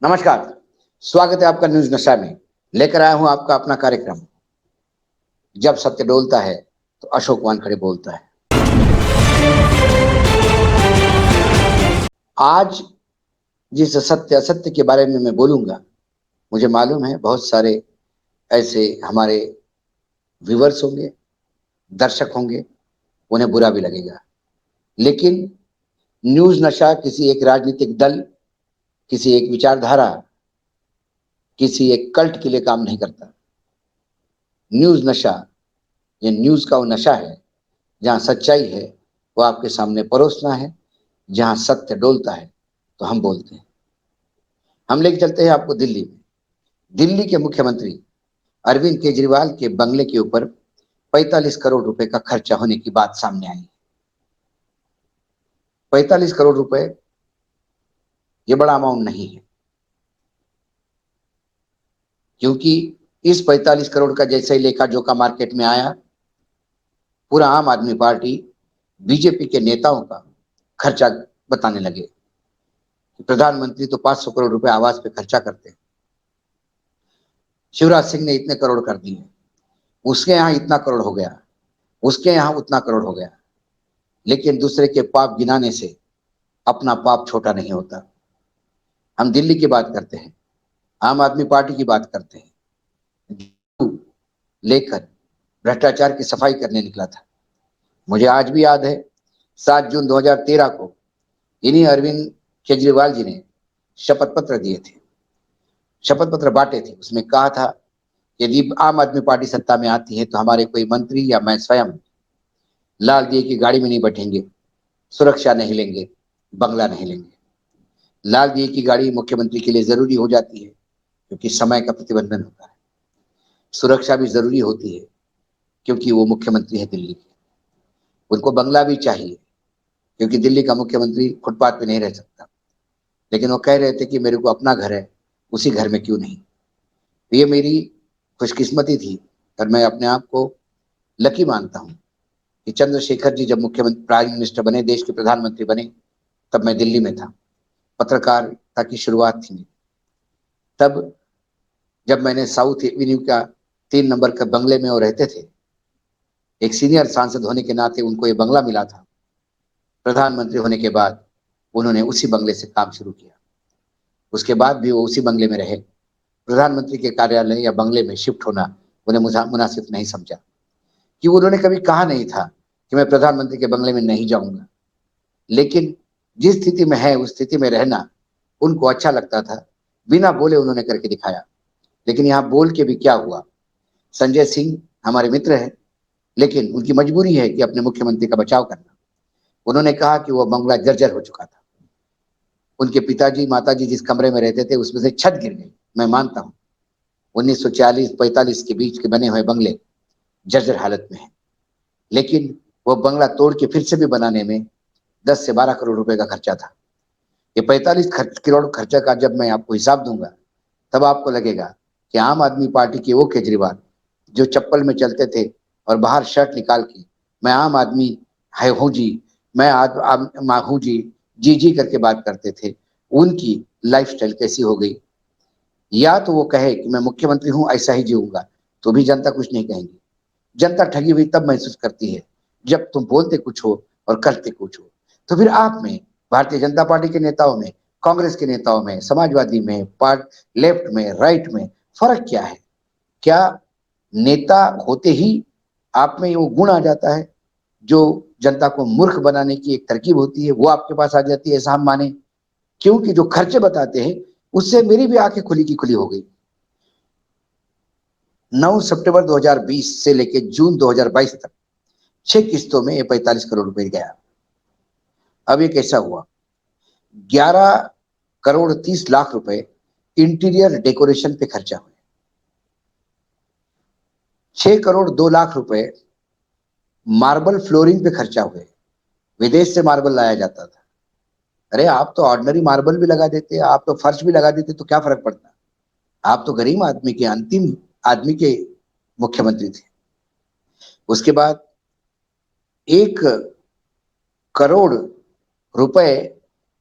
नमस्कार। स्वागत है आपका न्यूज नशा में। लेकर आया हूं आपका अपना कार्यक्रम। जब सत्य डोलता है तो अशोक वानखड़े बोलता है। आज जिस सत्य असत्य के बारे में मैं बोलूंगा, मुझे मालूम है बहुत सारे ऐसे हमारे व्यूवर्स होंगे, दर्शक होंगे, उन्हें बुरा भी लगेगा। लेकिन न्यूज नशा किसी एक राजनीतिक दल, किसी एक विचारधारा, किसी एक कल्ट के लिए काम नहीं करता। न्यूज नशा, ये न्यूज का वो नशा है जहां सच्चाई है वो आपके सामने परोसना है। जहां सत्य डोलता है तो हम बोलते हैं। हम लेके चलते हैं आपको दिल्ली में। दिल्ली के मुख्यमंत्री अरविंद केजरीवाल के बंगले के ऊपर 45 करोड़ रुपए का खर्चा होने की बात सामने आई। 45 करोड़ रुपए ये बड़ा अमाउंट नहीं है, क्योंकि इस 45 करोड़ का जैसे ही लेखा जोखा मार्केट में आया, पूरा आम आदमी पार्टी, बीजेपी के नेताओं का खर्चा बताने लगे कि प्रधानमंत्री तो 500 करोड़ रुपए आवास पे खर्चा करते हैं, शिवराज सिंह ने इतने करोड़ कर दिए, उसके यहां इतना करोड़ हो गया, उसके यहां उतना करोड़ हो गया। लेकिन दूसरे के पाप गिनाने से अपना पाप छोटा नहीं होता। हम दिल्ली की बात करते हैं, आम आदमी पार्टी की बात करते हैं, लेकर भ्रष्टाचार की सफाई करने निकला था। मुझे आज भी याद है, 7 जून 2013 को इन्हीं अरविंद केजरीवाल जी ने शपथ पत्र दिए थे, शपथ पत्र बांटे थे। उसमें कहा था, यदि आम आदमी पार्टी सत्ता में आती है तो हमारे कोई मंत्री या मैं स्वयं लाल दिए की गाड़ी में नहीं बैठेंगे, सुरक्षा नहीं लेंगे, बंगला नहीं लेंगे। लाल दिए की गाड़ी मुख्यमंत्री के लिए जरूरी हो जाती है क्योंकि समय का प्रतिबंधन होता है। सुरक्षा भी जरूरी होती है क्योंकि वो मुख्यमंत्री है दिल्ली के। उनको बंगला भी चाहिए क्योंकि दिल्ली का मुख्यमंत्री फुटपाथ पे नहीं रह सकता। लेकिन वो कह रहे थे कि मेरे को अपना घर है, उसी घर में क्यों नहीं। तो ये मेरी खुशकिस्मती थी और मैं अपने आप को लकी मानता हूँ कि चंद्रशेखर जी जब मुख्यमंत्री प्राइम मिनिस्टर बने, देश के प्रधानमंत्री बने, तब मैं दिल्ली में था। पत्रकारिता की शुरुआत थी मेरी। तब जब मैंने साउथ एवेन्यू का 3 नंबर के बंगले में वो रहते थे, एक सीनियर सांसद होने के नाते उनको ये बंगला मिला था। प्रधानमंत्री होने के बाद उन्होंने उसी बंगले से काम शुरू किया। उसके बाद भी वो उसी बंगले में रहे। प्रधानमंत्री के कार्यालय या बंगले में शिफ्ट होना उन्हें मुनासिब नहीं समझा, कि उन्होंने कभी कहा नहीं था कि मैं प्रधानमंत्री के बंगले में नहीं जाऊंगा। लेकिन जिस स्थिति में है उस स्थिति में रहना उनको अच्छा लगता था। बिना बोले उन्होंने करके दिखाया। लेकिन यहाँ बोल के भी क्या हुआ। संजय सिंह हमारे मित्र हैं, लेकिन उनकी मजबूरी है कि अपने मुख्यमंत्री का बचाव करना। उन्होंने कहा कि वह बंगला जर्जर हो चुका था। उनके पिताजी माताजी जिस कमरे में रहते थे उसमें से छत गिर गई। मैं मानता हूँ 1940-45 के बीच के बने हुए बंगले जर्जर हालत में है, लेकिन वह बंगला तोड़ के फिर से भी बनाने में 10 से 12 करोड़ रुपए का खर्चा था। ये 45 करोड़ खर्चा का जब मैं आपको हिसाब दूंगा, तब आपको लगेगा कि आम आदमी पार्टी के वो केजरीवाल जो चप्पल में चलते थे और बाहर शर्ट निकाल के मैं आम आदमी है हूँ जी, मैं हूँ जी जी करके बात करते थे, उनकी लाइफस्टाइल कैसी हो गई। या तो वो कहे कि मैं मुख्यमंत्री हूं ऐसा ही जीऊंगा, तो भी जनता कुछ नहीं कहेंगी। जनता ठगी हुई तब महसूस करती है जब तुम बोलते कुछ हो और करते कुछ हो। तो फिर आप में, भारतीय जनता पार्टी के नेताओं में, कांग्रेस के नेताओं में, समाजवादी में, पार्ट लेफ्ट में, राइट में फर्क क्या है? क्या नेता होते ही आप में वो गुण आ जाता है जो जनता को मूर्ख बनाने की एक तरकीब होती है, वो आपके पास आ जाती है, ऐसा हम माने? क्योंकि जो खर्चे बताते हैं उससे मेरी भी आंखें खुली की खुली हो गई। 9 सितंबर 2020 से लेकर जून 2022 तक 6 किस्तों में ये 45 करोड़ रुपए गया। अब ये कैसा हुआ? 11 करोड़ 30 लाख रुपए इंटीरियर डेकोरेशन पे खर्चा हुए। 6 करोड़ 2 लाख रुपए मार्बल फ्लोरिंग पे खर्चा हुए। विदेश से मार्बल लाया जाता था। अरे आप तो ऑर्डिनरी मार्बल भी लगा देते, आप तो फर्श भी लगा देते, तो क्या फर्क पड़ता? आप तो गरीब आदमी के अंतिम आदमी के मुख्यमंत्री थे। उसके बाद 1 करोड़ रुपए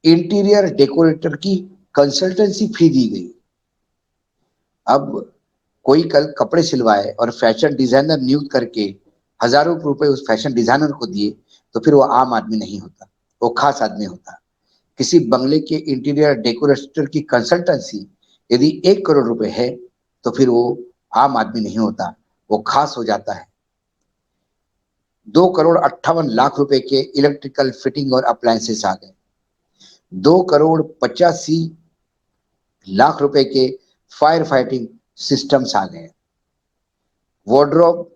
इंटीरियर डेकोरेटर की कंसल्टेंसी फी दी गई। अब कोई कल कपड़े सिलवाए और फैशन डिजाइनर नियुक्त करके हजारों रुपए उस फैशन डिजाइनर को दिए, तो फिर वो आम आदमी नहीं होता, वो खास आदमी होता। किसी बंगले के इंटीरियर डेकोरेटर की कंसल्टेंसी यदि 1 करोड़ रुपए है, तो फिर वो आम आदमी नहीं होता, वो खास हो जाता है। 2,58,00,000 रुपए के इलेक्ट्रिकल फिटिंग और अप्लायंसेस आ गए। 2,85,00,000 रुपए के फायर फाइटिंग सिस्टम्स आ गए। वार्डरोब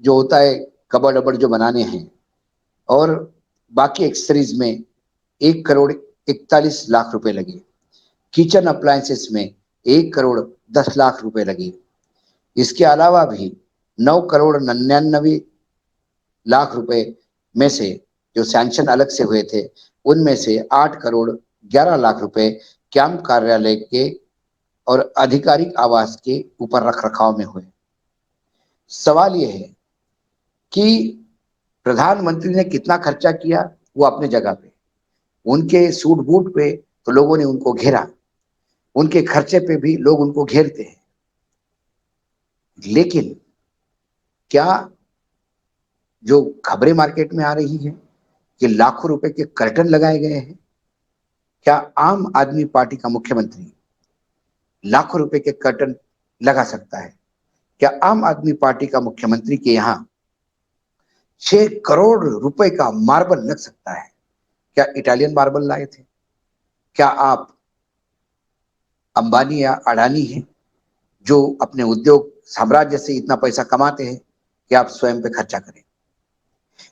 जो होता है, कबर्ड अबर्ड जो बनाने हैं, और बाकी एक्सेसरीज में 1,41,00,000 रुपए लगे। किचन अप्लायंसेस में 1,10,00,000 रुपए लगे। इसके अलावा भी 9,99,00,000 रुपए में से जो सैंक्शन अलग से हुए थे, उनमें से 8,11,00,000 रुपए कैंप कार्यालय के और आधिकारिक आवास के ऊपर रख रखाव में हुए। सवाल यह है कि प्रधानमंत्री ने कितना खर्चा किया, वो अपने जगह पे। उनके सूट बूट पे तो लोगों ने उनको घेरा, उनके खर्चे पे भी लोग उनको घेरते हैं। लेकिन क्या जो खबरें मार्केट में आ रही हैं कि लाखों रुपए के कर्टन लगाए गए हैं, क्या आम आदमी पार्टी का मुख्यमंत्री लाखों रुपए के कर्टन लगा सकता है? क्या आम आदमी पार्टी का मुख्यमंत्री के यहां 6 करोड़ रुपए का मार्बल लग सकता है? क्या इटालियन मार्बल लाए थे? क्या आप अंबानी या अडानी हैं जो अपने उद्योग साम्राज्य से इतना पैसा कमाते हैं कि आप स्वयं पे खर्चा करें?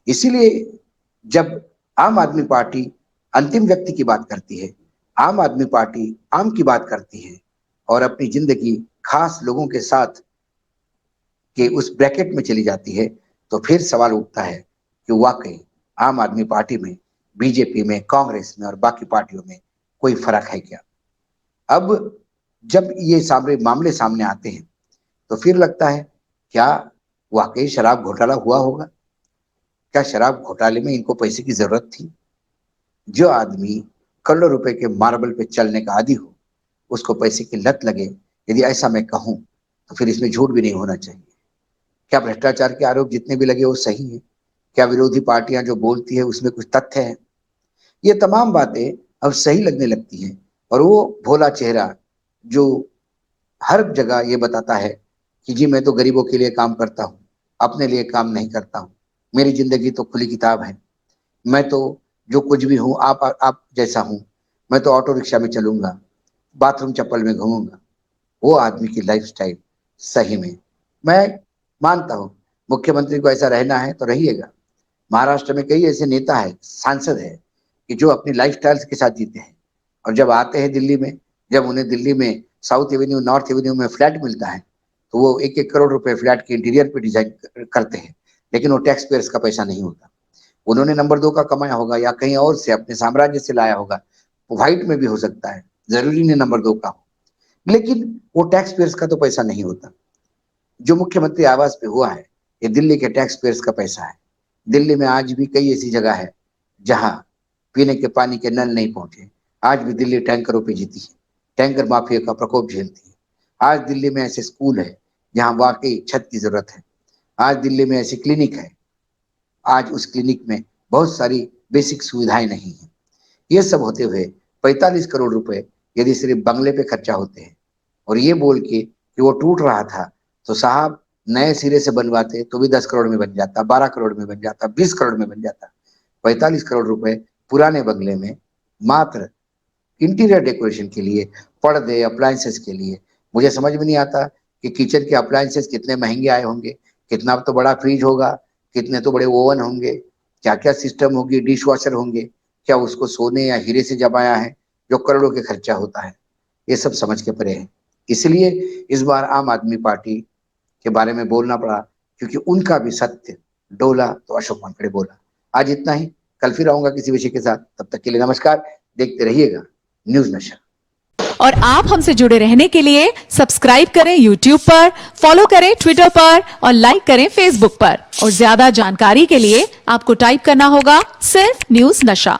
इसीलिए जब आम आदमी पार्टी अंतिम व्यक्ति की बात करती है, आम आदमी पार्टी आम की बात करती है और अपनी जिंदगी खास लोगों के साथ के उस ब्रैकेट में चली जाती है, तो फिर सवाल उठता है कि वाकई आम आदमी पार्टी में, बीजेपी में, कांग्रेस में और बाकी पार्टियों में कोई फर्क है क्या? अब जब ये मामले सामने आते हैं, तो फिर लगता है क्या वाकई शराब घोटाला हुआ होगा? क्या शराब घोटाले में इनको पैसे की जरूरत थी? जो आदमी करोड़ों रुपए के मार्बल पे चलने का आदी हो, उसको पैसे की लत लगे, यदि ऐसा मैं कहूं तो फिर इसमें झूठ भी नहीं होना चाहिए। क्या भ्रष्टाचार के आरोप जितने भी लगे वो सही है? क्या विरोधी पार्टियां जो बोलती है उसमें कुछ तथ्य है? ये तमाम बातें अब सही लगने लगती हैं, और वो भोला चेहरा जो हर जगह ये बताता है कि जी मैं तो गरीबों के लिए काम करता हूँ, अपने लिए काम नहीं करता हूँ, मेरी जिंदगी तो खुली किताब है, मैं तो जो कुछ भी हूँ आप जैसा हूँ, मैं तो ऑटो रिक्शा में चलूंगा, बाथरूम चप्पल में घूमूंगा। वो आदमी की लाइफस्टाइल सही में, मैं मानता हूँ मुख्यमंत्री को ऐसा रहना है तो रहिएगा। महाराष्ट्र में कई ऐसे नेता है, सांसद है कि जो अपनी लाइफस्टाइल के साथ जीते हैं, और जब आते हैं दिल्ली में, जब उन्हें दिल्ली में साउथ एवेन्यू, नॉर्थ एवेन्यू में फ्लैट मिलता है, तो वो 1-1 करोड़ रुपए फ्लैट के इंटीरियर पे डिजाइन करते हैं, लेकिन वो टैक्स पेयर्स का पैसा नहीं होता। उन्होंने नंबर 2 का कमाया होगा या कहीं और से अपने साम्राज्य से लाया होगा, व्हाइट में भी हो सकता है, जरूरी नहीं नंबर 2 का हो, लेकिन वो टैक्स पेयर्स का तो पैसा नहीं होता। जो मुख्यमंत्री आवास पे हुआ है, ये दिल्ली के टैक्स पेयर्स का पैसा है। दिल्ली में आज भी कई ऐसी जगह है जहां पीने के पानी के नल नहीं पहुंचे। आज भी दिल्ली टैंकरों पे जीती है, टैंकर माफिया का प्रकोप झेलती है। आज दिल्ली में ऐसे स्कूल है जहां वाकई छत की जरूरत है। आज दिल्ली में ऐसी क्लिनिक है, आज उस क्लिनिक में बहुत सारी बेसिक सुविधाएं नहीं है। ये सब होते हुए 45 करोड़ रुपए यदि सिर्फ बंगले पे खर्चा होते हैं, और ये बोल के कि वो टूट रहा था, तो साहब नए सिरे से बनवाते तो भी 10 करोड़ में बन जाता, 12 करोड़ में बन जाता, 20 करोड़ में बन जाता। 45 करोड़ रुपए पुराने बंगले में मात्र इंटीरियर डेकोरेशन के लिए, पर्दे, अप्लायंसेस के लिए। मुझे समझ में नहीं आता कि किचन के अप्लायंसेस कितने महंगे आए होंगे, कितना तो बड़ा फ्रिज होगा, कितने तो बड़े ओवन होंगे, क्या क्या सिस्टम होगी, डिश वॉशर होंगे, क्या उसको सोने या हीरे से जमाया है जो करोड़ों के खर्चा होता है? ये सब समझ के परे है। इसलिए इस बार आम आदमी पार्टी के बारे में बोलना पड़ा, क्योंकि उनका भी सत्य डोला तो अशोक वानखेड़े बोला। आज इतना ही, कल फिर आऊंगा किसी विषय के साथ। तब तक के लिए नमस्कार, देखते रहिएगा न्यूज नशा। और आप हमसे जुड़े रहने के लिए सब्सक्राइब करें YouTube पर, फॉलो करें Twitter पर और लाइक करें Facebook पर। और ज्यादा जानकारी के लिए आपको टाइप करना होगा सिर्फ न्यूज नशा।